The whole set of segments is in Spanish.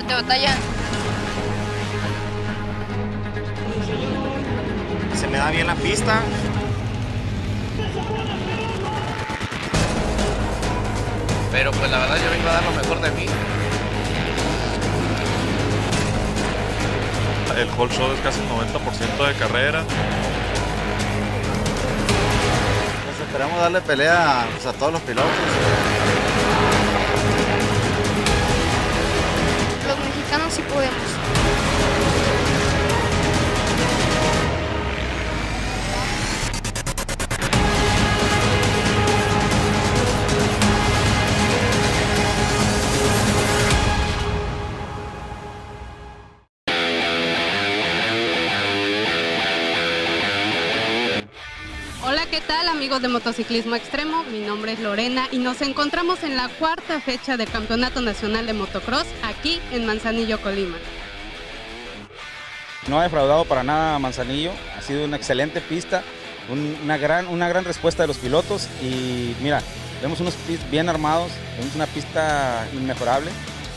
fuerte batalla. Se me da bien la pista. Pero pues la verdad yo vengo a dar lo mejor de mí. El whole show es casi el 90% de carrera. Pues esperamos darle pelea pues, a todos los pilotos. Los mexicanos sí podemos. Hola, ¿qué tal amigos de Motociclismo Extremo? Mi nombre es Lorena y nos encontramos en la cuarta fecha del Campeonato Nacional de Motocross aquí en Manzanillo, Colima. No ha defraudado para nada Manzanillo, ha sido una excelente pista, una gran respuesta de los pilotos y mira, vemos unos pits bien armados, vemos una pista inmejorable,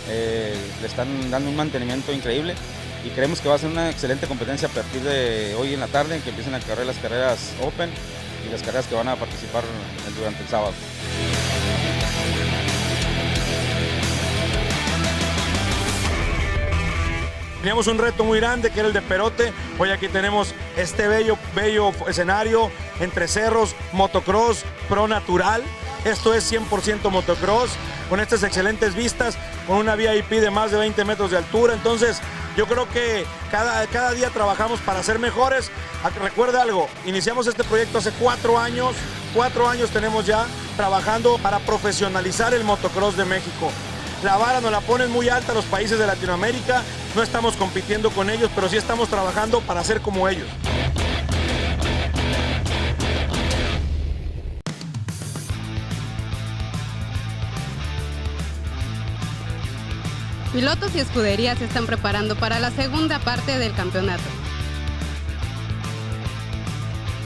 le están dando un mantenimiento increíble y creemos que va a ser una excelente competencia a partir de hoy en la tarde, que empiecen a correr las carreras Open y las carreras que van a participar durante el sábado. Teníamos un reto muy grande que era el de Perote. Hoy aquí tenemos este bello escenario entre cerros, motocross, pro natural. Esto es 100% motocross, con estas excelentes vistas, con una VIP de más de 20 metros de altura. Entonces, yo creo que cada día trabajamos para ser mejores. Recuerda algo, iniciamos este proyecto hace 4 años. 4 años tenemos ya trabajando para profesionalizar el motocross de México. La vara nos la ponen muy alta los países de Latinoamérica. No estamos compitiendo con ellos, pero sí estamos trabajando para ser como ellos. Pilotos y escuderías se están preparando para la segunda parte del campeonato.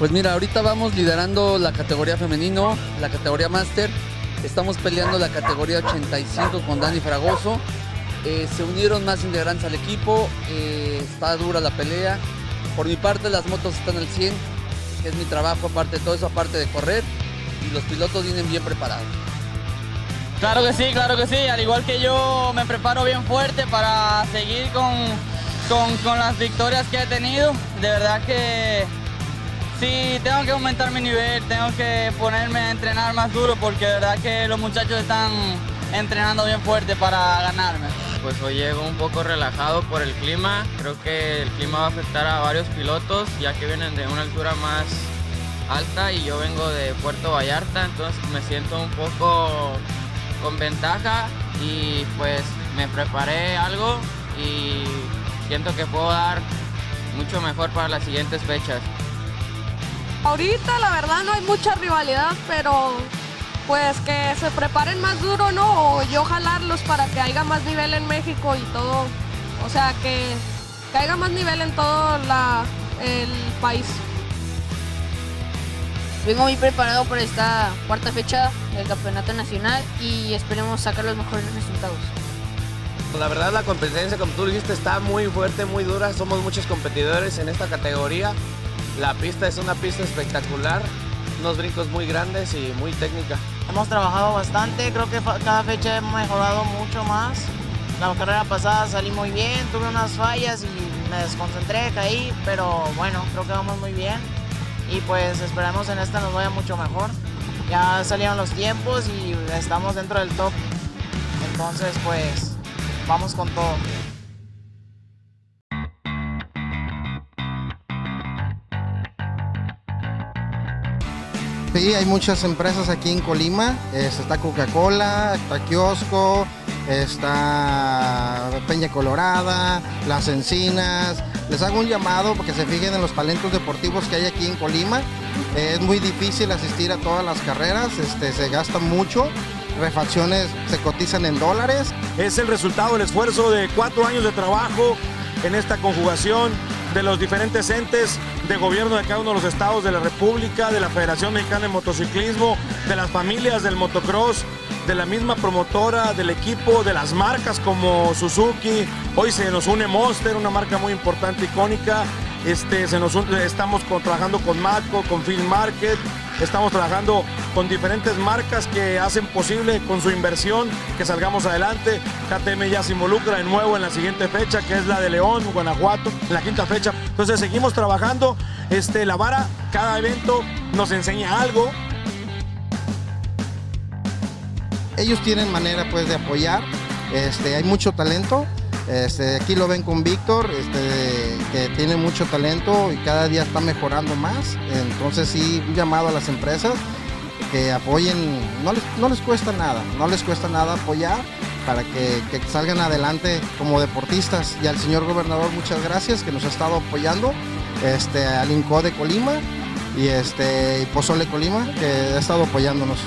Pues mira, ahorita vamos liderando la categoría femenino, la categoría máster. Estamos peleando la categoría 85 con Dani Fragoso. Se unieron más integrantes al equipo, está dura la pelea. Por mi parte las motos están al 100, que es mi trabajo, aparte de todo eso, aparte de correr. Y los pilotos vienen bien preparados. Claro que sí, al igual que yo me preparo bien fuerte para seguir con las victorias que he tenido. De verdad que sí, tengo que aumentar mi nivel, tengo que ponerme a entrenar más duro porque de verdad que los muchachos están entrenando bien fuerte para ganarme. Pues hoy llego un poco relajado por el clima, creo que el clima va a afectar a varios pilotos ya que vienen de una altura más alta y yo vengo de Puerto Vallarta, entonces me siento un poco con ventaja y pues me preparé algo y siento que puedo dar mucho mejor para las siguientes fechas. Ahorita la verdad no hay mucha rivalidad, pero pues que se preparen más duro, ¿no? O yo jalarlos para que haya más nivel en México y todo, o sea que haya más nivel en todo el país. Vengo muy preparado para esta cuarta fecha del Campeonato Nacional y esperemos sacar los mejores resultados. La verdad la competencia, como tú dijiste, está muy fuerte, muy dura. Somos muchos competidores en esta categoría. La pista es una pista espectacular, unos brincos muy grandes y muy técnica. Hemos trabajado bastante, creo que cada fecha hemos mejorado mucho más. La carrera pasada salí muy bien, tuve unas fallas y me desconcentré, caí, pero bueno, creo que vamos muy bien. Y pues esperemos en esta nos vaya mucho mejor. Ya salieron los tiempos y estamos dentro del top. Entonces pues vamos con todo. Sí, hay muchas empresas aquí en Colima. Está Coca-Cola, está Kiosco, está Peña Colorada, Las Encinas. Les hago un llamado para que se fijen en los talentos deportivos que hay aquí en Colima. Es muy difícil asistir a todas las carreras, se gasta mucho. Refacciones se cotizan en dólares. Es el resultado del esfuerzo de 4 años de trabajo en esta conjugación de los diferentes entes de gobierno de cada uno de los estados de la República, de la Federación Mexicana de Motociclismo, de las familias del motocross, de la misma promotora, del equipo, de las marcas como Suzuki. Hoy se nos une Monster, una marca muy importante, icónica. Estamos trabajando con Matco, con Film Market, estamos trabajando con diferentes marcas que hacen posible con su inversión que salgamos adelante. KTM ya se involucra de nuevo en la siguiente fecha, que es la de León, Guanajuato, en la quinta fecha. Entonces seguimos trabajando. La vara, cada evento nos enseña algo. Ellos tienen manera pues de apoyar, hay mucho talento. Aquí lo ven con Víctor, que tiene mucho talento y cada día está mejorando más. Entonces sí, un llamado a las empresas que apoyen, no les cuesta nada apoyar para que salgan adelante como deportistas. Y al señor gobernador muchas gracias, que nos ha estado apoyando, al INCO de Colima y Pozole Colima, que ha estado apoyándonos.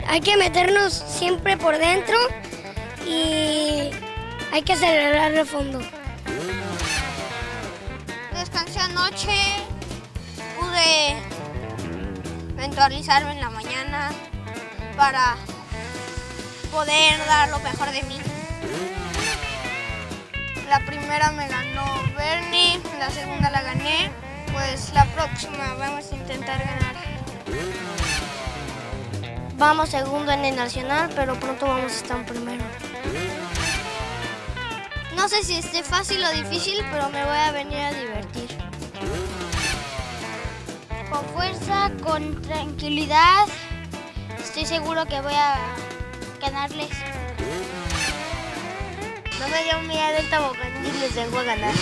Hay que meternos siempre por dentro y hay que acelerar de fondo. Descansé anoche, pude mentalizarme en la mañana para poder dar lo mejor de mí. La primera me ganó Bernie, la segunda la gané, pues la próxima vamos a intentar ganar. Vamos segundo en el nacional, pero pronto vamos a estar en primero. No sé si esté fácil o difícil, pero me voy a venir a divertir. Con fuerza, con tranquilidad, estoy seguro que voy a ganarles. No me dio miedo el tobogán y les vengo a ganar.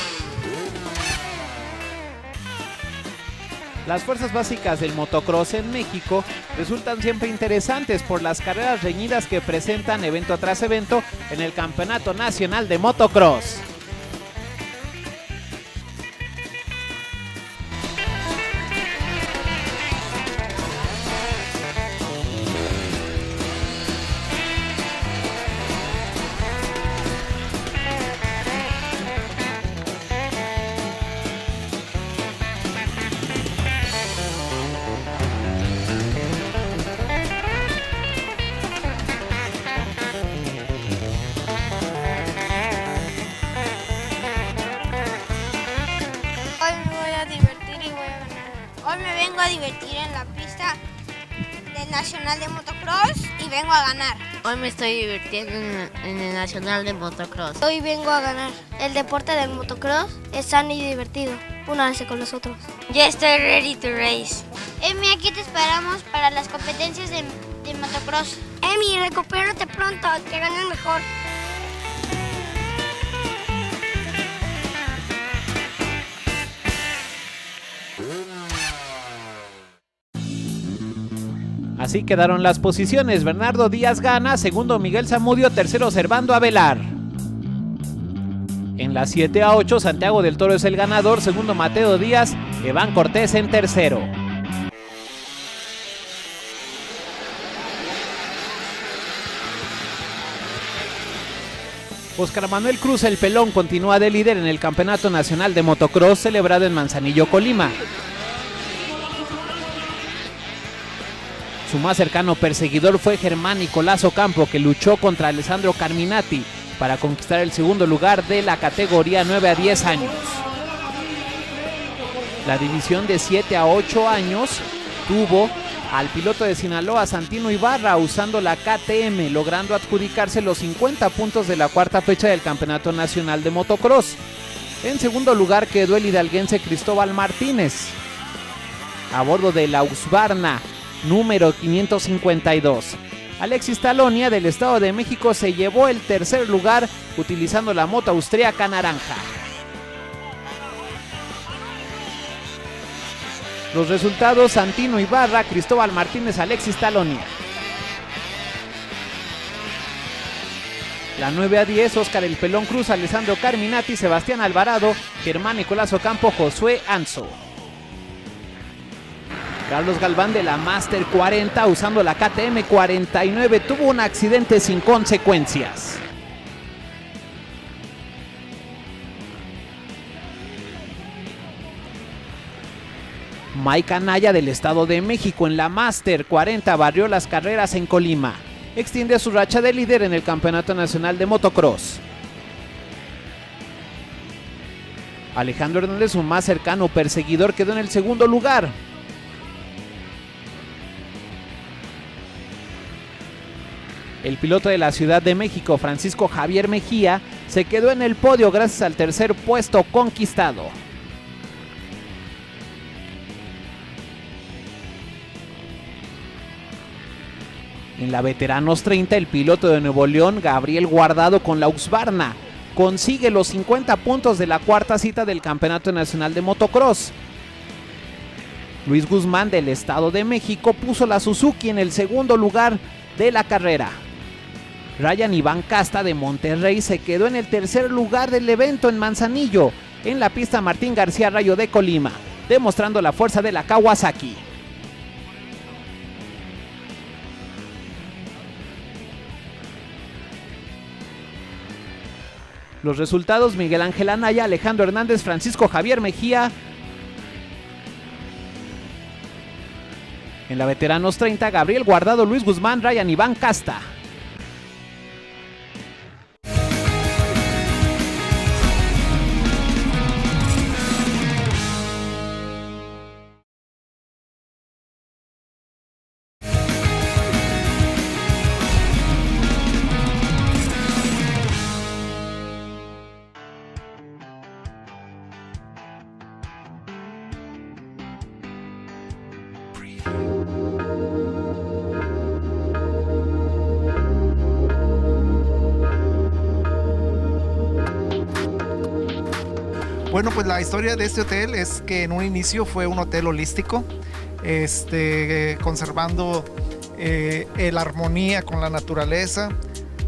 Las fuerzas básicas del motocross en México resultan siempre interesantes por las carreras reñidas que presentan evento tras evento en el Campeonato Nacional de Motocross. Hoy me vengo a divertir en la pista del Nacional de Motocross y vengo a ganar. Hoy me estoy divirtiendo en el Nacional de Motocross. Hoy vengo a ganar. El deporte del motocross es sano y divertido. Únanse con nosotros. Ya estoy ready to race. Emi, aquí te esperamos para las competencias de motocross. Emi, recupérate pronto, que ganes mejor. Así quedaron las posiciones. Bernardo Díaz gana, segundo Miguel Zamudio, tercero Servando Avelar. En la 7-8 Santiago del Toro es el ganador, segundo Mateo Díaz, Iván Cortés en tercero. Óscar Manuel Cruz el Pelón continúa de líder en el Campeonato Nacional de Motocross celebrado en Manzanillo, Colima. Su más cercano perseguidor fue Germán Nicolás Ocampo, que luchó contra Alessandro Carminati para conquistar el segundo lugar de la categoría 9 a 10 años. La división de 7 a 8 años tuvo al piloto de Sinaloa, Santino Ibarra, usando la KTM, logrando adjudicarse los 50 puntos de la cuarta fecha del Campeonato Nacional de Motocross. En segundo lugar quedó el hidalguense Cristóbal Martínez, a bordo de la Husqvarna número 552. Alexis Talonia del Estado de México se llevó el tercer lugar utilizando la moto austríaca naranja. Los resultados: Santino Ibarra, Cristóbal Martínez, Alexis Talonia. La 9 a 10, Oscar El Pelón Cruz, Alessandro Carminati, Sebastián Alvarado, Germán Nicolás Ocampo, Josué Anzo. Carlos Galván de la Master 40 usando la KTM 49 tuvo un accidente sin consecuencias. Mike Anaya del Estado de México en la Master 40 barrió las carreras en Colima. Extiende su racha de líder en el Campeonato Nacional de Motocross. Alejandro Hernández, su más cercano perseguidor, quedó en el segundo lugar. El piloto de la Ciudad de México, Francisco Javier Mejía, se quedó en el podio gracias al tercer puesto conquistado. En la Veteranos 30, el piloto de Nuevo León, Gabriel Guardado con la Husqvarna, consigue los 50 puntos de la cuarta cita del Campeonato Nacional de Motocross. Luis Guzmán del Estado de México puso la Suzuki en el segundo lugar de la carrera. Ryan Iván Casta de Monterrey se quedó en el tercer lugar del evento en Manzanillo, en la pista Martín García Rayo de Colima, demostrando la fuerza de la Kawasaki. Los resultados: Miguel Ángel Anaya, Alejandro Hernández, Francisco Javier Mejía. En la Veteranos 30, Gabriel Guardado, Luis Guzmán, Ryan Iván Casta. Bueno, pues la historia de este hotel es que en un inicio fue un hotel holístico, conservando la armonía con la naturaleza,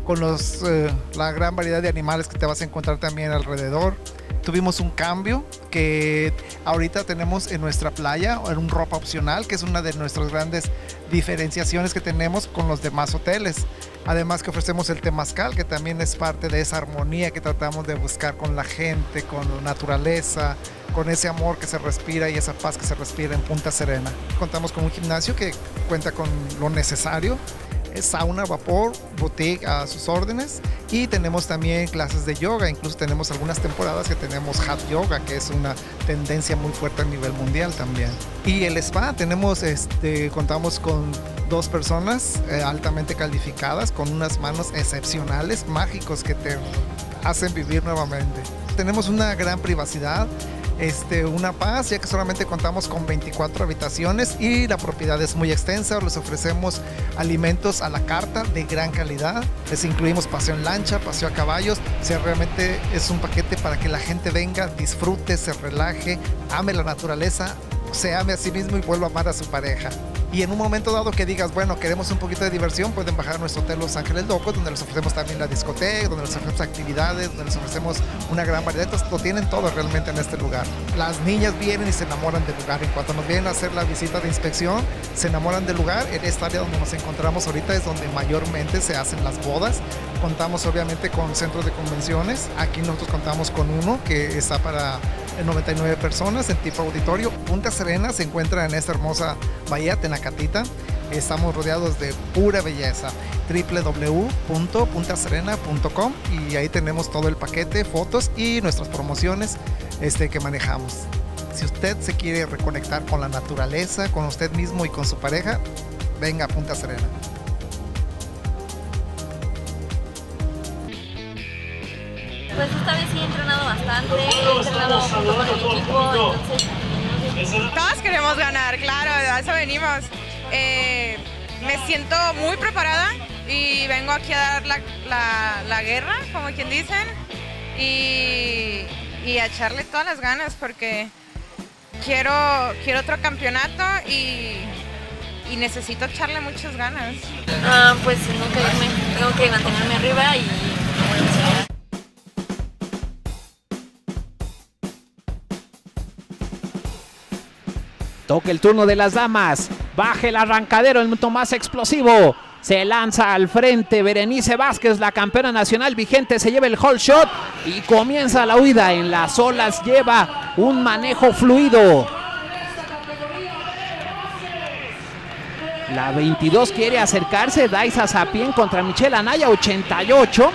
con la gran variedad de animales que te vas a encontrar también alrededor. Tuvimos un cambio que ahorita tenemos en nuestra playa, en un ropa opcional, que es una de nuestras grandes diferenciaciones que tenemos con los demás hoteles. Además que ofrecemos el temazcal, que también es parte de esa armonía que tratamos de buscar con la gente, con la naturaleza, con ese amor que se respira y esa paz que se respira en Punta Serena. Contamos con un gimnasio que cuenta con lo necesario, es sauna, vapor, boutique a sus órdenes, y tenemos también clases de yoga. Incluso tenemos algunas temporadas que tenemos hot yoga, que es una tendencia muy fuerte a nivel mundial también. Y el spa, contamos con 2 personas altamente calificadas, con unas manos excepcionales, mágicos, que te hacen vivir nuevamente. Tenemos una gran privacidad, una paz, ya que solamente contamos con 24 habitaciones y la propiedad es muy extensa. Les ofrecemos alimentos a la carta de gran calidad, les incluimos paseo en lancha, paseo a caballos. O sea, realmente es un paquete para que la gente venga, disfrute, se relaje, ame la naturaleza, se ame a sí mismo y vuelva a amar a su pareja. Y en un momento dado que digas, bueno, queremos un poquito de diversión, pueden bajar a nuestro hotel Los Ángeles Locos, donde les ofrecemos también la discoteca, donde les ofrecemos actividades, donde les ofrecemos una gran variedad. Entonces, lo tienen todo realmente en este lugar. Las niñas vienen y se enamoran del lugar. En cuanto nos vienen a hacer la visita de inspección, se enamoran del lugar. En esta área donde nos encontramos ahorita es donde mayormente se hacen las bodas. Contamos obviamente con centros de convenciones. Aquí nosotros contamos con uno que está para 99 personas en tipo auditorio. Punta Serena se encuentra en esta hermosa bahía Tenacatita. Estamos rodeados de pura belleza. www.puntaserena.com, y ahí tenemos todo el paquete, fotos y nuestras promociones que manejamos. Si usted se quiere reconectar con la naturaleza, con usted mismo y con su pareja, venga a Punta Serena. Pues esta vez sí he entrenado bastante, he entrenado junto con el equipo, entonces... Todos queremos ganar, claro, a eso venimos. Me siento muy preparada y vengo aquí a dar la guerra, como quien dicen, y a echarle todas las ganas porque quiero otro campeonato y necesito echarle muchas ganas. Pues no caerme, tengo que mantenerme arriba y Toca el turno de las damas. Baja el arrancadero, el momento más explosivo. Se lanza al frente Berenice Vázquez, la campeona nacional vigente, se lleva el hold shot y comienza la huida. En las olas lleva un manejo fluido. La 22 quiere acercarse, Daisa Sapien contra Michelle Anaya, 88.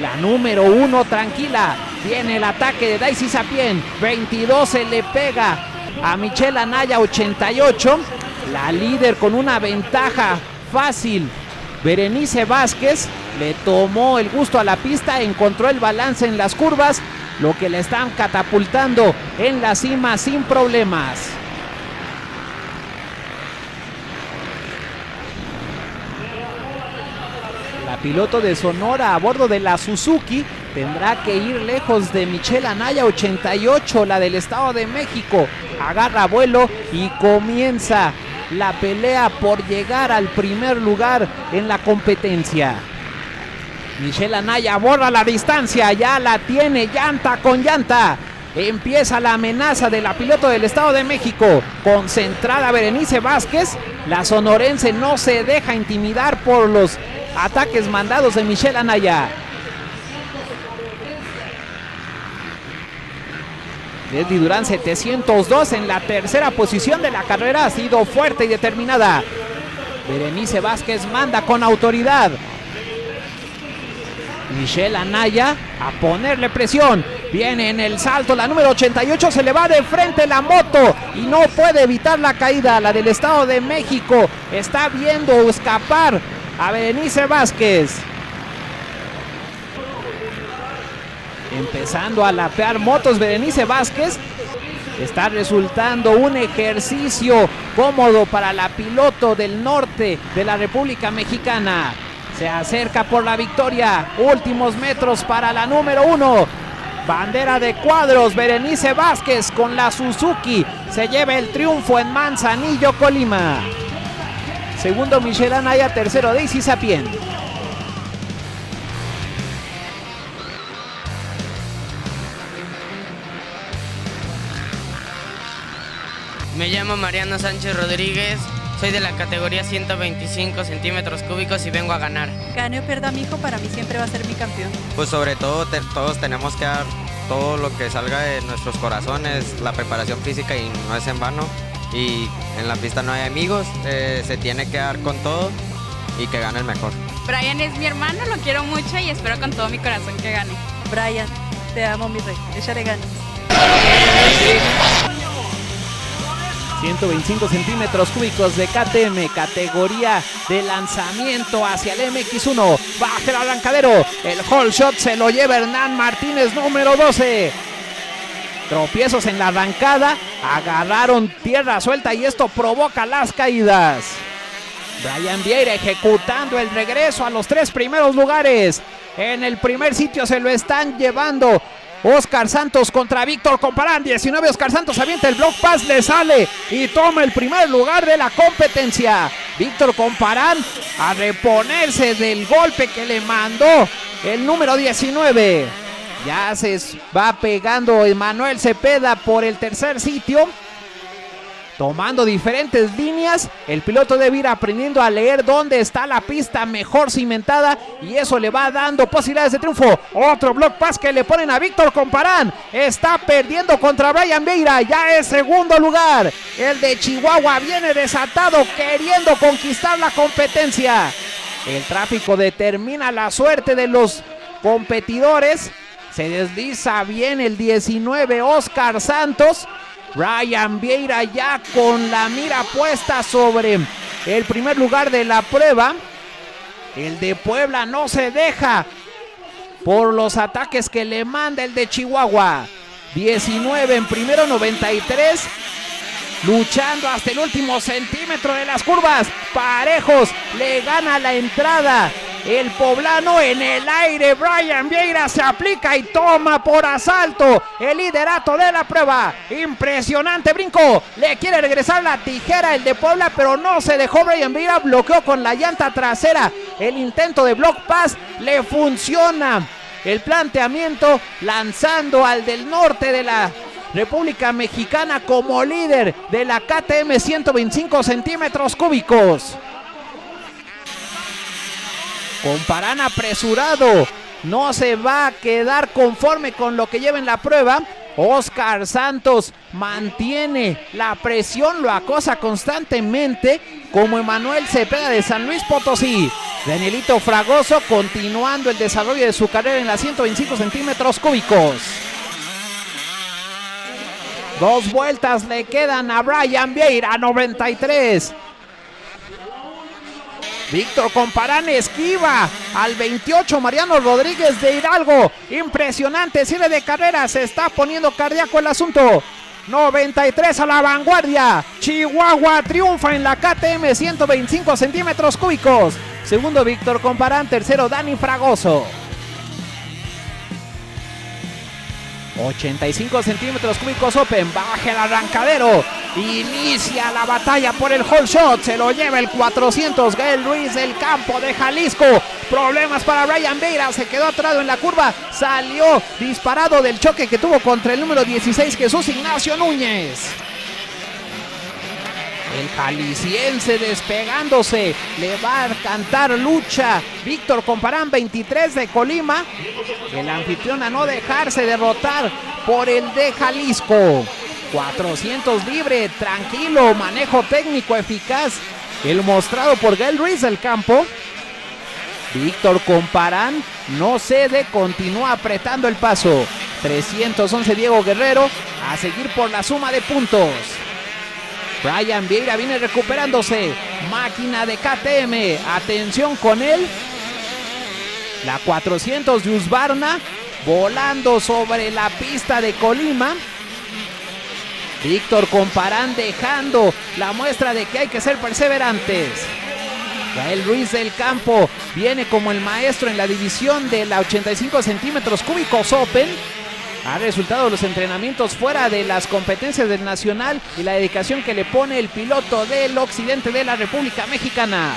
La número 1 tranquila, viene el ataque de Daisy Sapien, 22 se le pega a Michelle Anaya, 88. La líder con una ventaja fácil, Berenice Vázquez, le tomó el gusto a la pista, encontró el balance en las curvas, lo que le están catapultando en la cima sin problemas. La piloto de Sonora a bordo de la Suzuki tendrá que ir lejos de Michelle Anaya, 88, la del Estado de México. Agarra vuelo y comienza la pelea por llegar al primer lugar en la competencia. Michelle Anaya borra la distancia, ya la tiene llanta con llanta. Empieza la amenaza de la piloto del Estado de México. Concentrada Berenice Vázquez, la sonorense no se deja intimidar por los ataques mandados de Michelle Anaya. Leslie Durán 702 en la tercera posición de la carrera, ha sido fuerte y determinada. Berenice Vázquez manda con autoridad. Michelle Anaya a ponerle presión. Viene en el salto la número 88, se le va de frente la moto y no puede evitar la caída. La del Estado de México está viendo escapar a Berenice Vázquez. Empezando a lapear motos Berenice Vázquez. Está resultando un ejercicio cómodo para la piloto del norte de la República Mexicana. Se acerca por la victoria. Últimos metros para la número 1. Bandera de cuadros. Berenice Vázquez con la Suzuki se lleva el triunfo en Manzanillo, Colima. Segundo Michelle Anaya, tercero Daisy Sapien. Me llamo Mariano Sánchez Rodríguez, soy de la categoría 125 centímetros cúbicos y vengo a ganar. Gane o pierda mi hijo, para mí siempre va a ser mi campeón. Pues sobre todo todos tenemos que dar todo lo que salga de nuestros corazones, la preparación física y no es en vano. Y en la pista no hay amigos, se tiene que dar con todo y que gane el mejor. Brian es mi hermano, lo quiero mucho y espero con todo mi corazón que gane. Brian, te amo mi rey, échale ganas. 125 centímetros cúbicos de KTM, categoría de lanzamiento hacia el MX1. Baja el arrancadero, el hold shot se lo lleva Hernán Martínez, número 12. Tropiezos en la arrancada, agarraron tierra suelta y esto provoca las caídas. Brian Vieira ejecutando el regreso a los 3 primeros lugares. En el primer sitio se lo están llevando Oscar Santos contra Víctor Comparán. 19, Oscar Santos avienta el block pass, le sale y toma el primer lugar de la competencia. Víctor Comparán a reponerse del golpe que le mandó el número 19. Ya se va pegando Emanuel Cepeda por el tercer sitio, tomando diferentes líneas. El piloto debe ir aprendiendo a leer dónde está la pista mejor cimentada y eso le va dando posibilidades de triunfo. Otro block pass que le ponen a Víctor Comparán. Está perdiendo contra Brian Vieira, ya es segundo lugar. El de Chihuahua viene desatado queriendo conquistar la competencia. El tráfico determina la suerte de los competidores. Se desliza bien el 19, Oscar Santos. Brian Vieira ya con la mira puesta sobre el primer lugar de la prueba. El de Puebla no se deja por los ataques que le manda el de Chihuahua. 19 en primero, 93. Luchando hasta el último centímetro de las curvas. Parejos, le gana la entrada el poblano. En el aire Brian Vieira se aplica y toma por asalto el liderato de la prueba. Impresionante brinco, le quiere regresar la tijera el de Puebla, pero no se dejó. Brian Vieira bloqueó con la llanta trasera el intento de block pass. Le funciona el planteamiento, lanzando al del norte de la República Mexicana como líder de la KTM 125 centímetros cúbicos. Comparán apresurado, no se va a quedar conforme con lo que lleva en la prueba. Oscar Santos mantiene la presión, lo acosa constantemente, como Emanuel Cepeda de San Luis Potosí. Danielito Fragoso continuando el desarrollo de su carrera en las 125 centímetros cúbicos. 2 vueltas le quedan a Brian Vieira, 93. Víctor Comparán esquiva al 28 Mariano Rodríguez de Hidalgo. Impresionante cierre de carrera, se está poniendo cardíaco el asunto. 93 a la vanguardia. Chihuahua triunfa en la KTM 125 centímetros cúbicos. Segundo Víctor Comparán, tercero Dani Fragoso. 85 centímetros cúbicos Open, baja el arrancadero, inicia la batalla por el whole shot, se lo lleva el 400 Gael Ruiz del Campo de Jalisco. Problemas para Brian Vieira, se quedó atorado en la curva, salió disparado del choque que tuvo contra el número 16 Jesús Ignacio Núñez. El jalisciense despegándose, le va a cantar lucha Víctor Comparán, 23 de Colima, el anfitrión a no dejarse derrotar por el de Jalisco. 400 libre, tranquilo, manejo técnico eficaz, el mostrado por Gael Ruiz del Campo. Víctor Comparán no cede, continúa apretando el paso. 311 Diego Guerrero, a seguir por la suma de puntos. Brian Vieira viene recuperándose, máquina de KTM, atención con él. La 400 de Husqvarna, volando sobre la pista de Colima. Víctor Comparán dejando la muestra de que hay que ser perseverantes. Gael Ruiz del Campo viene como el maestro en la división de la 85 centímetros cúbicos Open. Ha resultado los entrenamientos fuera de las competencias del Nacional y la dedicación que le pone el piloto del occidente de la República Mexicana.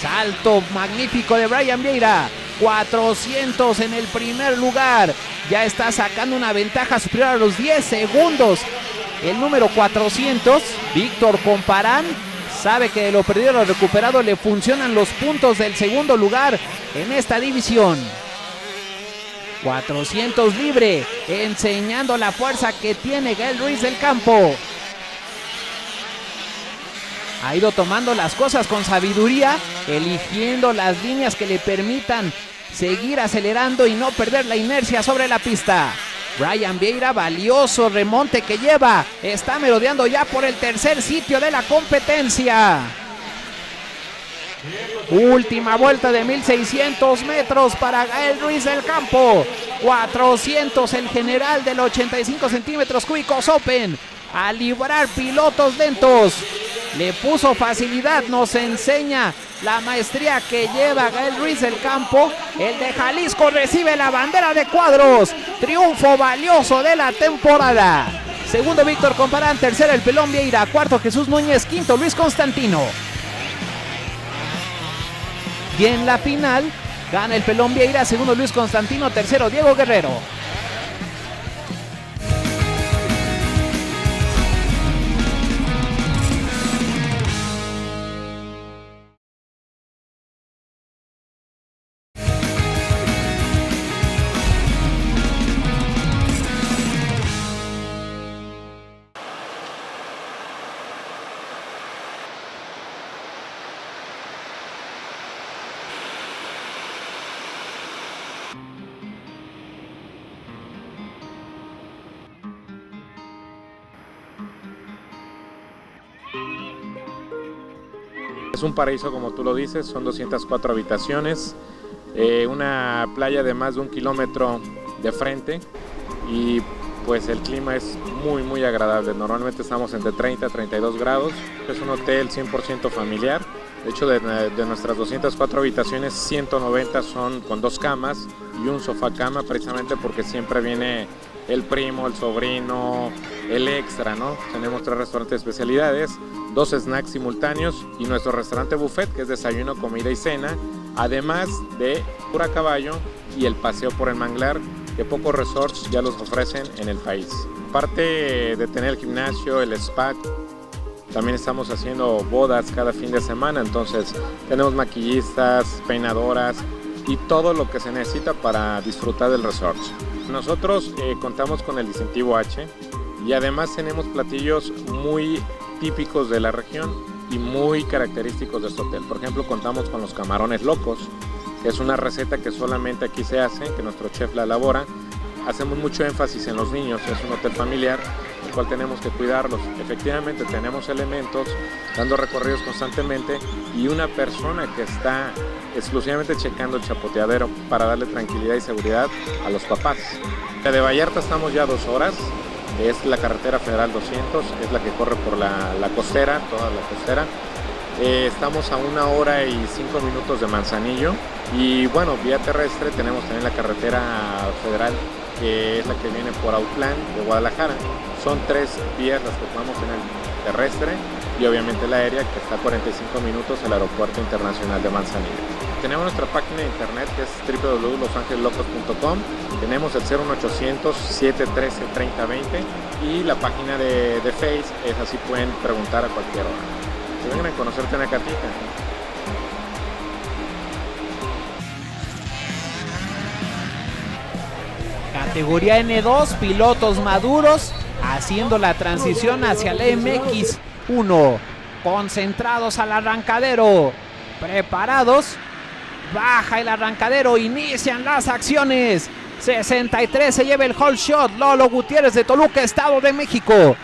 Salto magnífico de Brian Vieira. 400 en el primer lugar. Ya está sacando una ventaja superior a los 10 segundos. El número 400, Víctor Comparán, sabe que de lo perdido a lo recuperado le funcionan los puntos del segundo lugar en esta división. 400 libre, enseñando la fuerza que tiene Gael Ruiz del Campo. Ha ido tomando las cosas con sabiduría, eligiendo las líneas que le permitan seguir acelerando y no perder la inercia sobre la pista. Brian Vieira, valioso remonte que lleva, está merodeando ya por el tercer sitio de la competencia. Última vuelta de 1600 metros para Gael Ruiz del Campo. 400 el general del 85 centímetros cúbicos Open. A librar pilotos lentos. Le puso facilidad, nos enseña la maestría que lleva Gael Ruiz del Campo. El de Jalisco recibe la bandera de cuadros. Triunfo valioso de la temporada. Segundo Víctor Comparán, tercero el Pelón Vieira, cuarto Jesús Núñez, quinto Luis Constantino. Y en la final gana el Pelón Vieira, segundo Luis Constantino, tercero Diego Guerrero. Es un paraíso, como tú lo dices, son 204 habitaciones, una playa de más de 1 kilómetro de frente y pues el clima es muy agradable. Normalmente estamos entre 30 a 32 grados, es un hotel 100% familiar. De hecho, de nuestras 204 habitaciones, 190 son con 2 camas y un sofá cama, precisamente porque siempre viene el primo, el sobrino, el extra, ¿no? Tenemos 3 restaurantes de especialidades, 2 snacks simultáneos y nuestro restaurante buffet, que es desayuno, comida y cena, además de tour a caballo y el paseo por el manglar, que pocos resorts ya los ofrecen en el país. Aparte de tener el gimnasio, el spa, también estamos haciendo bodas cada fin de semana, entonces tenemos maquillistas, peinadoras y todo lo que se necesita para disfrutar del resort. Nosotros contamos con el distintivo H y además tenemos platillos muy típicos de la región y muy característicos de este hotel. Por ejemplo, contamos con los camarones locos, que es una receta que solamente aquí se hace, que nuestro chef la elabora. Hacemos mucho énfasis en los niños, es un hotel familiar, el cual tenemos que cuidarlos. Efectivamente tenemos elementos dando recorridos constantemente y una persona que está exclusivamente checando el chapoteadero para darle tranquilidad y seguridad a los papás. De Vallarta estamos ya 2 horas, es la carretera federal 200, es la que corre por la costera, toda la costera. Estamos a 1 hora y 5 minutos de Manzanillo y bueno, vía terrestre tenemos también la carretera federal, que es la que viene por Autlán de Guadalajara. Son 3 vías las que podemos tener, terrestre y obviamente la aérea, que está a 45 minutos al Aeropuerto Internacional de Manzanillo. Tenemos nuestra página de internet, que es www.losangeloslocos.com. Tenemos el 01800-713-3020 y la página de Face, es así, pueden preguntar a cualquier hora. Que vengan a conocer Tenacatita. Categoría N2, pilotos maduros haciendo la transición hacia el MX1. Concentrados al arrancadero, preparados. Baja el arrancadero, inician las acciones. 63 se lleva el whole shot. Lolo Gutiérrez de Toluca, Estado de México.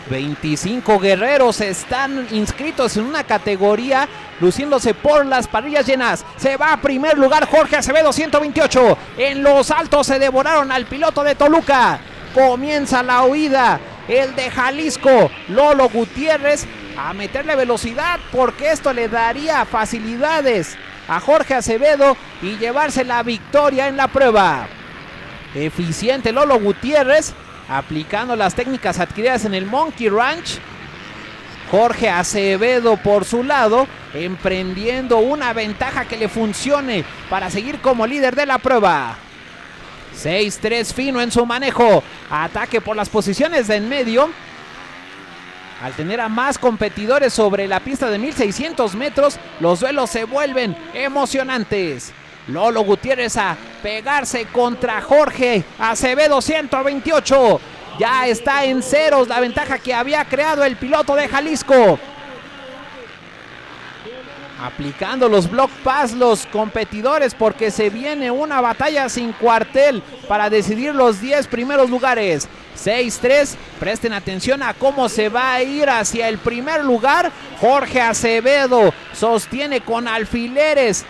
25 guerreros están inscritos en una categoría, luciéndose por las parrillas llenas. Se va a primer lugar Jorge Acevedo, 128. En los altos se devoraron al piloto de Toluca. Comienza la huida. El de Jalisco, Lolo Gutiérrez, a meterle velocidad porque esto le daría facilidades a Jorge Acevedo y llevarse la victoria en la prueba. Eficiente Lolo Gutiérrez, aplicando las técnicas adquiridas en el Monkey Ranch. Jorge Acevedo por su lado, emprendiendo una ventaja que le funcione para seguir como líder de la prueba. 6-3 fino en su manejo. Ataque por las posiciones de en medio. Al tener a más competidores sobre la pista de 1600 metros, los duelos se vuelven emocionantes. Lolo Gutiérrez a pegarse contra Jorge Acevedo, 128. Ya está en ceros la ventaja que había creado el piloto de Jalisco. Aplicando los block pass los competidores porque se viene una batalla sin cuartel para decidir los 10 primeros lugares. 6-3, presten atención a cómo se va a ir hacia el primer lugar. Jorge Acevedo sostiene con alfileres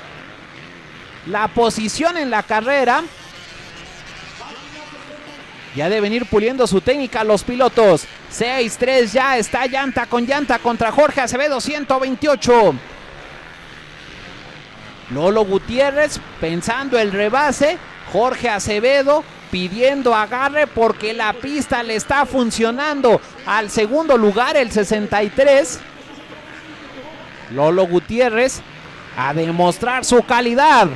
la posición en la carrera. Ya deben ir puliendo su técnica los pilotos. 6-3, ya está llanta con llanta contra Jorge Acevedo, 128. Lolo Gutiérrez pensando el rebase. Jorge Acevedo pidiendo agarre porque la pista le está funcionando al segundo lugar, el 63. Lolo Gutiérrez a demostrar su calidad.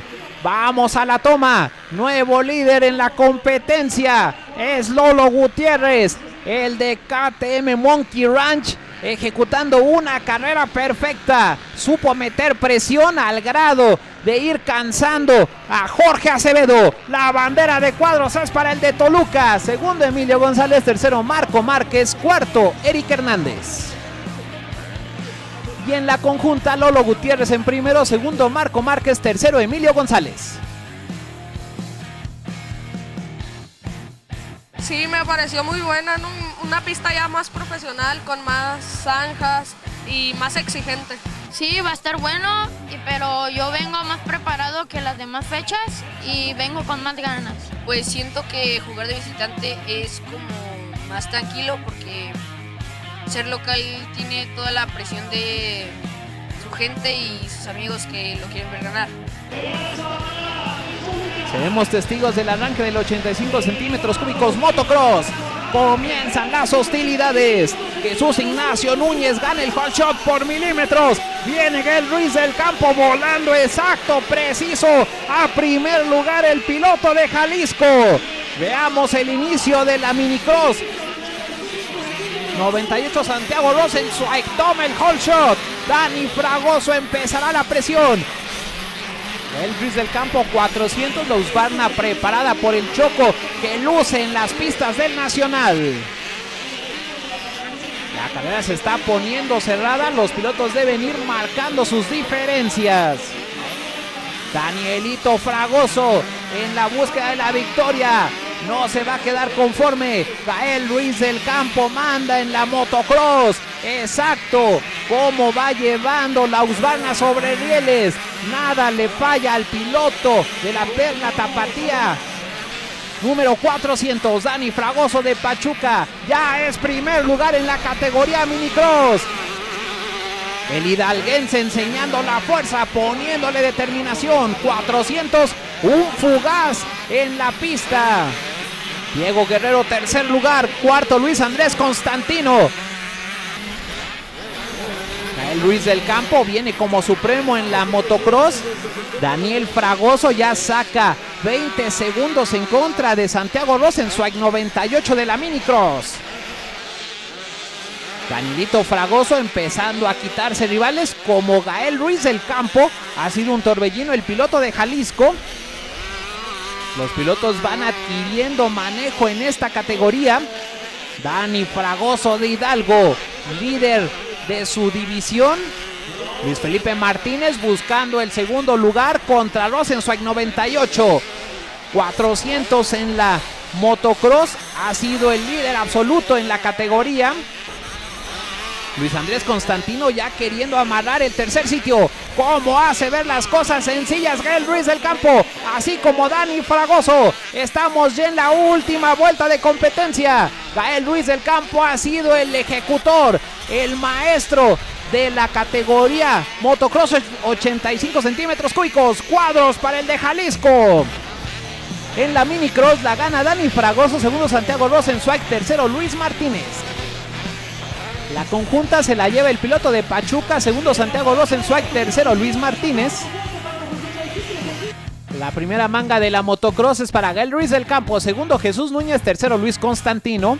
Vamos a la toma. Nuevo líder en la competencia es Lolo Gutiérrez, el de KTM Monkey Ranch, ejecutando una carrera perfecta. Supo meter presión al grado de ir cansando a Jorge Acevedo. La bandera de cuadros es para el de Toluca. Segundo Emilio González, tercero Marco Márquez, cuarto Eric Hernández. Y en la conjunta Lolo Gutiérrez en primero, segundo Marco Márquez, tercero Emilio González. Sí, me pareció muy buena, ¿no? Una pista ya más profesional, con más zanjas y más exigente. Sí, va a estar bueno, pero yo vengo más preparado que las demás fechas y vengo con más ganas. Pues siento que jugar de visitante es como más tranquilo porque ser local tiene toda la presión de su gente y sus amigos que lo quieren ver ganar. Seremos testigos del arranque del 85 centímetros cúbicos motocross. Comienzan las hostilidades. Jesús Ignacio Núñez gana el hot shot por milímetros. Viene Gael Ruiz del Campo volando exacto, preciso. A primer lugar el piloto de Jalisco. Veamos el inicio de la minicross. 98 Santiago Rosenzweig toma el hole shot. Dani Fragoso empezará la presión. El Ruiz del Campo 400, la Husqvarna preparada por el Choco que luce en las pistas del Nacional. La carrera se está poniendo cerrada, los pilotos deben ir marcando sus diferencias. Danielito Fragoso en la búsqueda de la victoria, no se va a quedar conforme. Gael Ruiz del Campo manda en la motocross. Exacto, cómo va llevando la Husqvarna sobre rieles. Nada le falla al piloto de la Perla Tapatía. Número 400, Dani Fragoso de Pachuca. Ya es primer lugar en la categoría minicross. El hidalguense enseñando la fuerza, poniéndole determinación. 400, un fugaz en la pista. Diego Guerrero, tercer lugar. Cuarto, Luis Andrés Constantino. El Ruiz del Campo viene como supremo en la motocross. Daniel Fragoso ya saca 20 segundos en contra de Santiago Rosenzweig, 98 de la minicross. Danielito Fragoso empezando a quitarse rivales como Gael Ruiz del Campo. Ha sido un torbellino el piloto de Jalisco. Los pilotos van adquiriendo manejo en esta categoría. Dani Fragoso de Hidalgo, líder de su división. Luis Felipe Martínez buscando el segundo lugar contra Rosenzweig, 98. 400 en la motocross, ha sido el líder absoluto en la categoría. Luis Andrés Constantino ya queriendo amarrar el tercer sitio. Cómo hace ver las cosas sencillas Gael Ruiz del Campo, así como Dani Fragoso. Estamos ya en la última vuelta de competencia. Gael Ruiz del Campo ha sido el ejecutor, el maestro de la categoría motocross 85 centímetros cúbicos. Cuadros para el de Jalisco. En la minicross la gana Dani Fragoso, segundo Santiago Rosenzweig, tercero Luis Martínez. La conjunta se la lleva el piloto de Pachuca, segundo Santiago Rosenzweig, tercero Luis Martínez. La primera manga de la motocross es para Gael Ruiz del Campo, segundo Jesús Núñez, tercero Luis Constantino.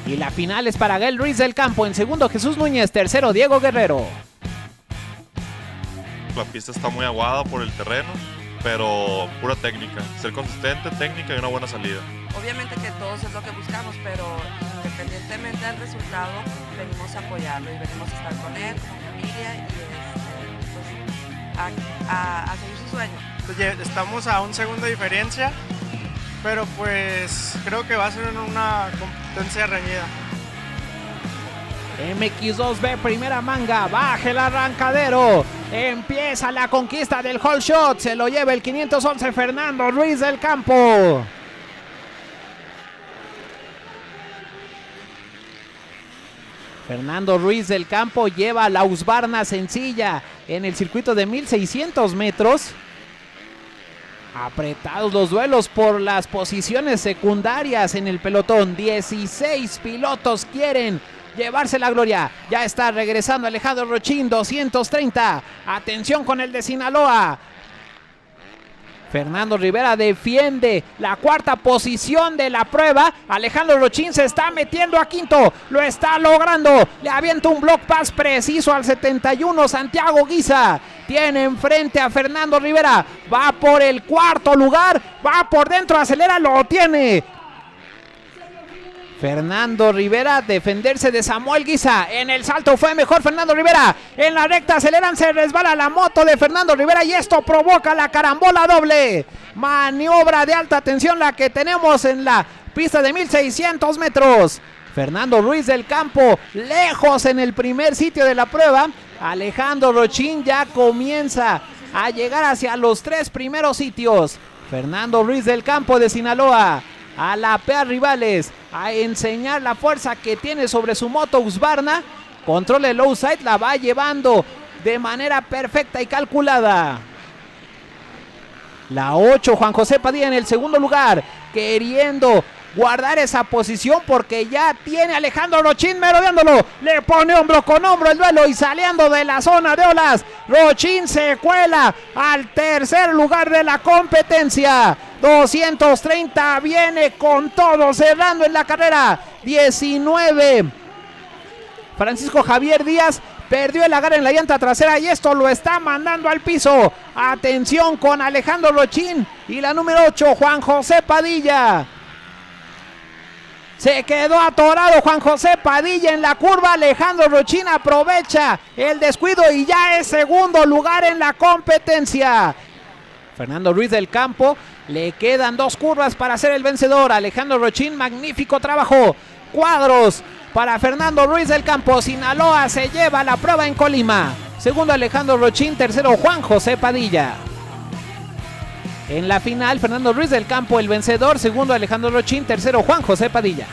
Y la final es para Gael Ruiz del Campo, en segundo Jesús Núñez, tercero Diego Guerrero. La pista está muy aguada por el terreno, pero pura técnica, ser consistente, técnica y una buena salida. Obviamente que todos es lo que buscamos, pero independientemente del resultado, venimos a apoyarlo y venimos a estar con él, como familia y pues, a seguir su sueño. Estamos a un segundo de diferencia, pero pues creo que va a ser una competencia reñida. MX2B, primera manga, baja el arrancadero, empieza la conquista del hole shot, se lo lleva el 511 Fernando Ruiz del Campo. Fernando Ruiz del Campo lleva la Husqvarna sencilla en el circuito de 1600 metros. Apretados los duelos por las posiciones secundarias en el pelotón. 16 pilotos quieren llevarse la gloria. Ya está regresando Alejandro Rochín, 230. Atención con el de Sinaloa. Fernando Rivera defiende la cuarta posición de la prueba. Alejandro Rochín se está metiendo a quinto. Lo está logrando. Le avienta un block pass preciso al 71. Santiago Guisa tiene enfrente a Fernando Rivera. Va por el cuarto lugar. Va por dentro. Acelera. Lo tiene. Fernando Rivera, defenderse de Samuel Guisa. En el salto fue mejor Fernando Rivera. En la recta aceleran, se resbala la moto de Fernando Rivera y esto provoca la carambola doble. Maniobra de alta tensión la que tenemos en la pista de 1600 metros. Fernando Ruiz del Campo lejos en el primer sitio de la prueba. Alejandro Rochín ya comienza a llegar hacia los tres primeros sitios. Fernando Ruiz del Campo de Sinaloa a lapear rivales, a enseñar la fuerza que tiene sobre su moto Husqvarna. Control el low side, la va llevando de manera perfecta y calculada. La 8, Juan José Padilla en el segundo lugar, queriendo guardar esa posición porque ya tiene Alejandro Rochín merodeándolo, le pone hombro con hombro el duelo y saliendo de la zona de olas, Rochín se cuela al tercer lugar de la competencia. 230, viene con todo, cerrando en la carrera 19. Francisco Javier Díaz perdió el agarre en la llanta trasera y esto lo está mandando al piso. Atención con Alejandro Rochín y la número 8, Juan José Padilla. Se quedó atorado Juan José Padilla en la curva. Alejandro Rochín aprovecha el descuido y ya es segundo lugar en la competencia. Fernando Ruiz del Campo, le quedan 2 curvas para ser el vencedor. Alejandro Rochín, magnífico trabajo. Cuadros para Fernando Ruiz del Campo. Sinaloa se lleva la prueba en Colima. Segundo Alejandro Rochín, tercero Juan José Padilla. En la final, Fernando Ruiz del Campo el vencedor, segundo Alejandro Rochín, tercero Juan José Padilla.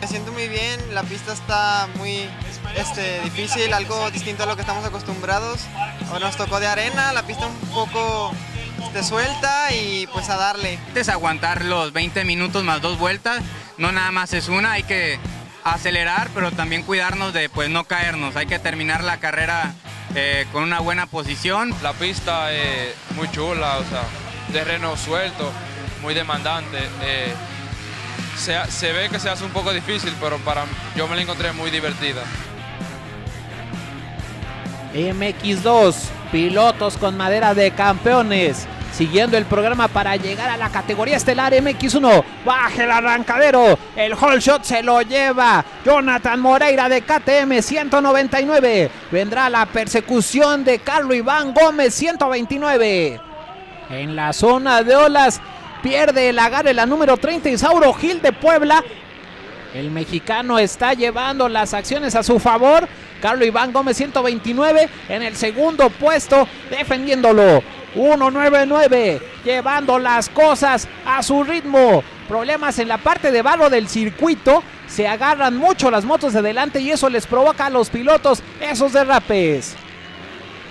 Me siento muy bien, la pista está muy difícil, algo distinto a lo que estamos acostumbrados. Ahora nos tocó de arena, la pista un poco suelta y pues a darle. Es aguantar los 20 minutos más 2 vueltas, no nada más es una, hay que acelerar, pero también cuidarnos de pues no caernos, hay que terminar la carrera con una buena posición. La pista es muy chula, o sea, terreno suelto, muy demandante. Se ve que se hace un poco difícil, pero yo me la encontré muy divertida. MX2, pilotos con madera de campeones, siguiendo el programa para llegar a la categoría estelar MX1. Baja el arrancadero, el whole shot se lo lleva Jonathan Moreira de KTM 199. Vendrá la persecución de Carlos Iván Gómez 129. En la zona de olas pierde el agarre la número 30, Isauro Gil de Puebla. El mexicano está llevando las acciones a su favor. Carlos Iván Gómez 129 en el segundo puesto, defendiéndolo. 199, llevando las cosas a su ritmo. Problemas en la parte de barro del circuito. Se agarran mucho las motos de delante y eso les provoca a los pilotos esos derrapes.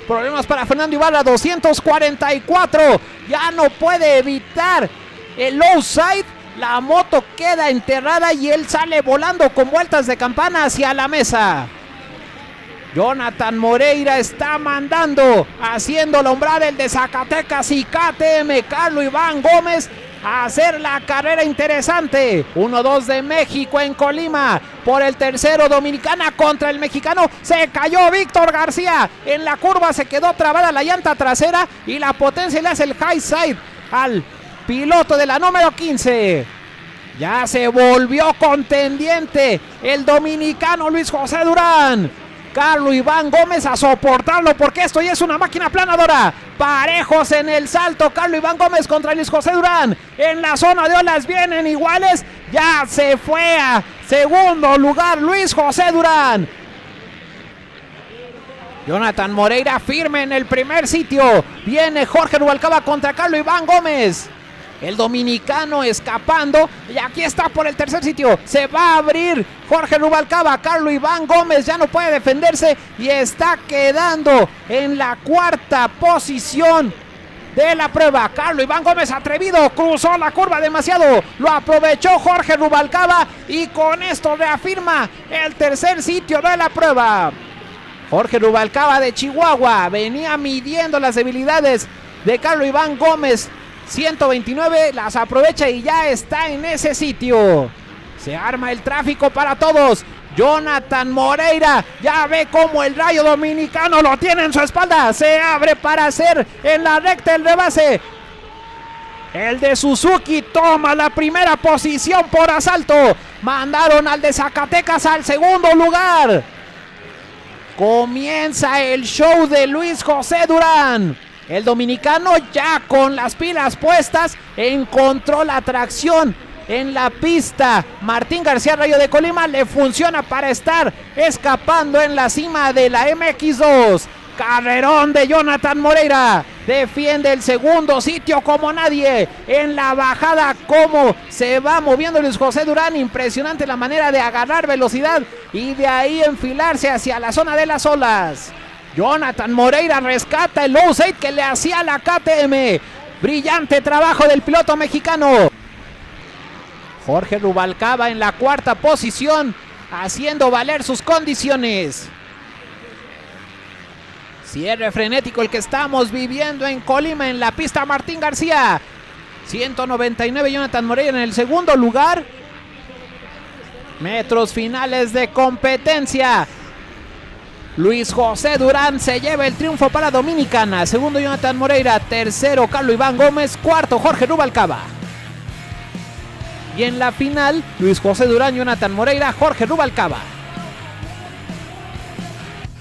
Problemas para Fernando Ibarra, 244. Ya no puede evitar el low side. La moto queda enterrada y él sale volando con vueltas de campana hacia la mesa. Jonathan Moreira está mandando, haciendo la umbral el de Zacatecas y KTM. Carlos Iván Gómez a hacer la carrera interesante. 1-2 de México en Colima. Por el tercero, Dominicana contra el mexicano. Se cayó Víctor García. En la curva se quedó trabada la llanta trasera y la potencia le hace el high side al piloto de la número 15. Ya se volvió contendiente el dominicano Luis José Durán. Carlos Iván Gómez a soportarlo porque esto ya es una máquina planadora. Parejos en el salto, Carlos Iván Gómez contra Luis José Durán. En la zona de olas vienen iguales. Ya se fue a segundo lugar Luis José Durán. Jonathan Moreira firme en el primer sitio. Viene Jorge Rubalcaba contra Carlos Iván Gómez. El dominicano escapando y aquí está por el tercer sitio. Se va a abrir Jorge Rubalcaba. Carlos Iván Gómez ya no puede defenderse y está quedando en la cuarta posición de la prueba. Carlos Iván Gómez atrevido, cruzó la curva demasiado. Lo aprovechó Jorge Rubalcaba y con esto reafirma el tercer sitio de la prueba. Jorge Rubalcaba de Chihuahua venía midiendo las debilidades de Carlos Iván Gómez. 129, las aprovecha y ya está en ese sitio. Se arma el tráfico para todos. Jonathan Moreira ya ve cómo el Rayo Dominicano lo tiene en su espalda. Se abre para hacer en la recta el rebase. El de Suzuki toma la primera posición por asalto. Mandaron al de Zacatecas al segundo lugar. Comienza el show de Luis José Durán. El dominicano ya con las pilas puestas encontró la tracción en la pista. Martín García, Rayo de Colima, le funciona para estar escapando en la cima de la MX2. Carrerón de Jonathan Moreira, defiende el segundo sitio como nadie. En la bajada, cómo se va moviendo Luis José Durán, impresionante la manera de agarrar velocidad y de ahí enfilarse hacia la zona de las olas. Jonathan Moreira rescata el low side que le hacía la KTM. Brillante trabajo del piloto mexicano. Jorge Rubalcaba en la cuarta posición, haciendo valer sus condiciones. Cierre frenético el que estamos viviendo en Colima, en la pista Martín García. 199 Jonathan Moreira en el segundo lugar. Metros finales de competencia. Luis José Durán se lleva el triunfo para Dominicana. Segundo Jonathan Moreira. Tercero Carlos Iván Gómez. Cuarto Jorge Rubalcaba. Y en la final Luis José Durán, Jonathan Moreira, Jorge Rubalcaba.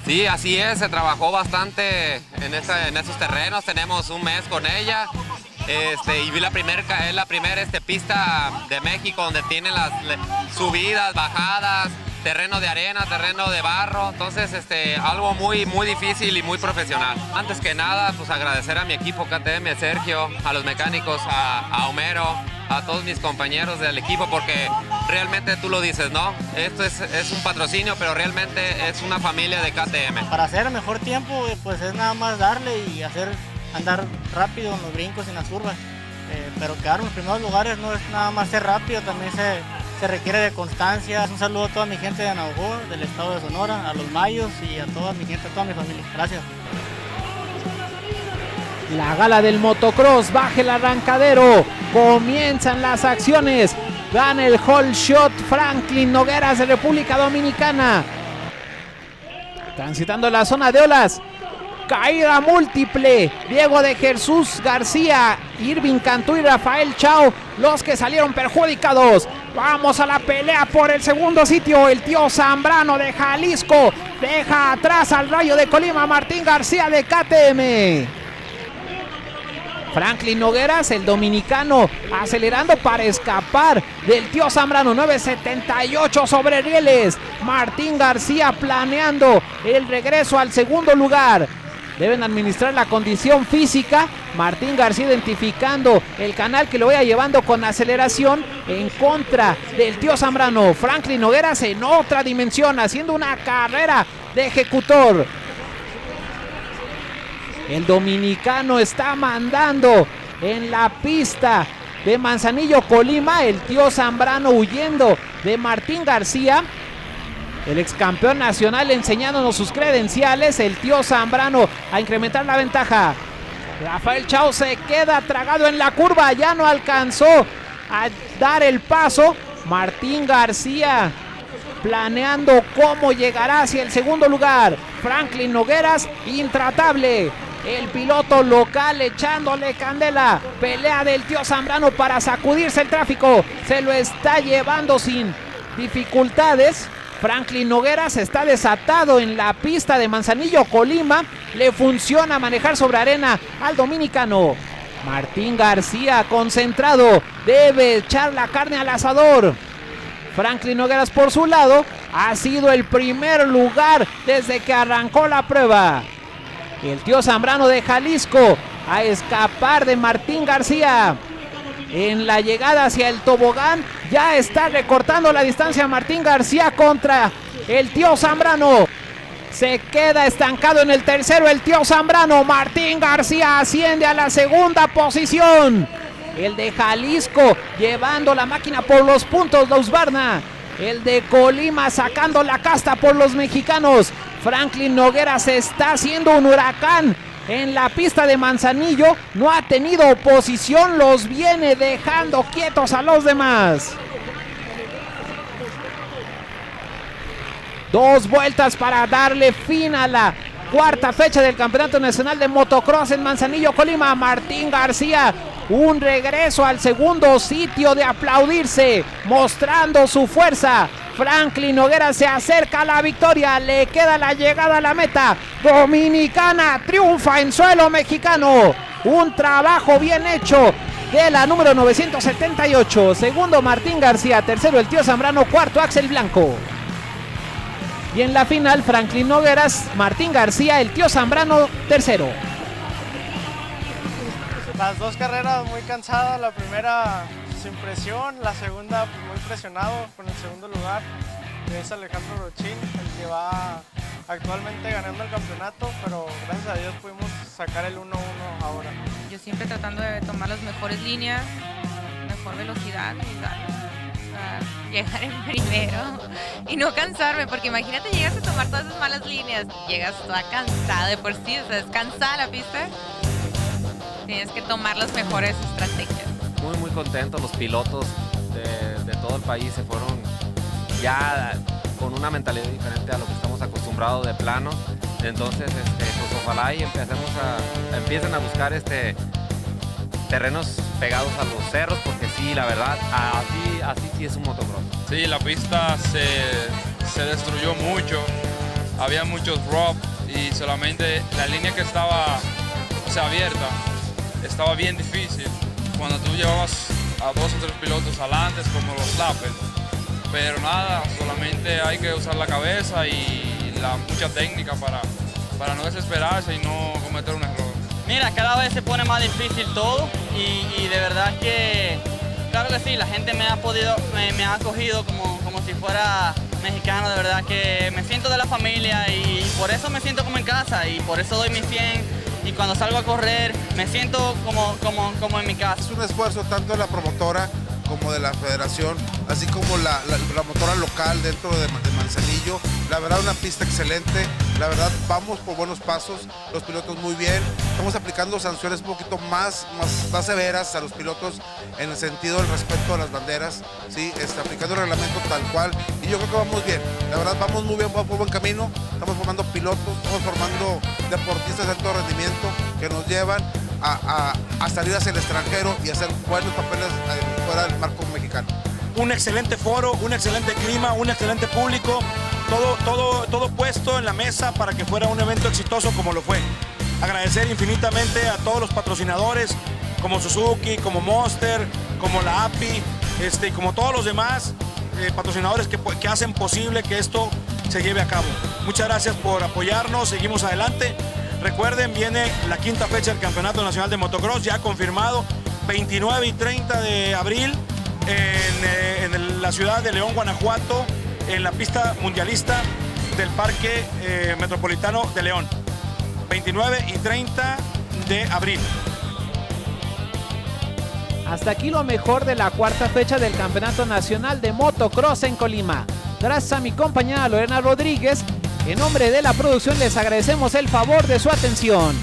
Sí, así es, se trabajó bastante en esos terrenos, tenemos un mes con ella y vi es la primera pista de México donde tiene las subidas, bajadas, terreno de arena, terreno de barro, entonces algo muy difícil y muy profesional. Antes que nada, pues agradecer a mi equipo KTM, a Sergio, a los mecánicos, a Homero, a todos mis compañeros del equipo, porque realmente tú lo dices, ¿no? Esto es un patrocinio, pero realmente es una familia de KTM. Para hacer el mejor tiempo, pues es nada más darle y andar rápido en los brincos y en las curvas. Pero quedar en los primeros lugares no es nada más ser rápido, también se requiere de constancia. Un saludo a toda mi gente de Navajo, del estado de Sonora, a los mayos y a toda mi gente, a toda mi familia. Gracias. La gala del motocross, baja el arrancadero, comienzan las acciones, gana el whole shot Franklin Nogueras de República Dominicana. Transitando la zona de olas, caída múltiple, Diego de Jesús García, Irving Cantú y Rafael Chao, los que salieron perjudicados. Vamos a la pelea por el segundo sitio, el tío Zambrano de Jalisco, deja atrás al Rayo de Colima, Martín García de KTM. Franklin Nogueras, el dominicano, acelerando para escapar del tío Zambrano. 9.78 sobre rieles. Martín García planeando el regreso al segundo lugar. Deben administrar la condición física. Martín García identificando el canal que lo vaya llevando con aceleración en contra del tío Zambrano. Franklin Nogueras en otra dimensión, haciendo una carrera de ejecutor. El dominicano está mandando en la pista de Manzanillo, Colima. El tío Zambrano huyendo de Martín García. El ex campeón nacional enseñándonos sus credenciales. El tío Zambrano a incrementar la ventaja. Rafael Chao se queda tragado en la curva. Ya no alcanzó a dar el paso. Martín García planeando cómo llegará hacia el segundo lugar. Franklin Nogueras, intratable. El piloto local echándole candela. Pelea del tío Zambrano para sacudirse el tráfico. Se lo está llevando sin dificultades. Franklin Nogueras está desatado en la pista de Manzanillo, Colima. Le funciona manejar sobre arena al dominicano. Martín García concentrado. Debe echar la carne al asador. Franklin Nogueras por su lado ha sido el primer lugar desde que arrancó la prueba. El tío Zambrano de Jalisco a escapar de Martín García. En la llegada hacia el tobogán ya está recortando la distancia Martín García contra el tío Zambrano. Se queda estancado en el tercero el tío Zambrano. Martín García asciende a la segunda posición. El de Jalisco llevando la máquina por los puntos de Husqvarna. El de Colima sacando la casta por los mexicanos. Franklin Nogueras está haciendo un huracán en la pista de Manzanillo. No ha tenido oposición, los viene dejando quietos a los demás. 2 vueltas para darle fin a la cuarta fecha del Campeonato Nacional de Motocross en Manzanillo, Colima. Martín García, un regreso al segundo sitio de aplaudirse, mostrando su fuerza. Franklin Nogueras se acerca a la victoria, le queda la llegada a la meta. Dominicana triunfa en suelo mexicano. Un trabajo bien hecho de la número 978. Segundo Martín García, tercero el Tío Zambrano, cuarto Axel Blanco. Y en la final Franklin Nogueras, Martín García, el Tío Zambrano, tercero. Las dos carreras muy cansadas, la primera sin presión, la segunda muy presionado con el segundo lugar. Es Alejandro Rochín, el que va actualmente ganando el campeonato, pero gracias a Dios pudimos sacar el 1-1 ahora. Yo siempre tratando de tomar las mejores líneas, mejor velocidad y llegar en primero y no cansarme, porque imagínate llegas a tomar todas esas malas líneas, llegas toda cansada de por sí, o sea, es cansada la pista, tienes que tomar las mejores estrategias. Muy contentos los pilotos de todo el país, se fueron ya con una mentalidad diferente a lo que estamos acostumbrados de plano. Entonces pues ojalá y empiecen a buscar terrenos pegados a los cerros, porque sí, la verdad, así sí es un motocross. Sí, la pista se destruyó mucho, había muchos drops y solamente la línea que estaba abierta estaba bien difícil cuando tú llevabas a 2 o 3 pilotos adelante como los lappers. Pero nada, solamente hay que usar la cabeza y mucha técnica para no desesperarse y no cometer un error. Mira, cada vez se pone más difícil todo y de verdad que, claro que sí, la gente me ha acogido como si fuera mexicano, de verdad que me siento de la familia y por eso me siento como en casa y por eso doy mi 100 y cuando salgo a correr me siento como en mi casa. Es un esfuerzo tanto de la promotora como de la federación, así como la motora local dentro de Manzanillo. La verdad, una pista excelente, la verdad vamos por buenos pasos, los pilotos muy bien, estamos aplicando sanciones un poquito más severas a los pilotos en el sentido del respeto a las banderas, ¿sí? Aplicando el reglamento tal cual, y yo creo que vamos bien, la verdad vamos muy bien, vamos por buen camino, estamos formando pilotos, estamos formando deportistas de alto rendimiento que nos llevan a salir hacia el extranjero y hacer buenos papeles fuera del marco mexicano. Un excelente foro, un excelente clima, un excelente público, todo puesto en la mesa para que fuera un evento exitoso como lo fue. Agradecer infinitamente a todos los patrocinadores, como Suzuki, como Monster, como la API, como todos los demás patrocinadores que hacen posible que esto se lleve a cabo. Muchas gracias por apoyarnos, seguimos adelante. Recuerden, viene la 5ª fecha del Campeonato Nacional de Motocross, ya confirmado, 29 y 30 de abril en la ciudad de León, Guanajuato, en la pista mundialista del Parque Metropolitano de León. 29 y 30 de abril. Hasta aquí lo mejor de la 4ª fecha del Campeonato Nacional de Motocross en Colima. Gracias a mi compañera Lorena Rodríguez. En nombre de la producción les agradecemos el favor de su atención.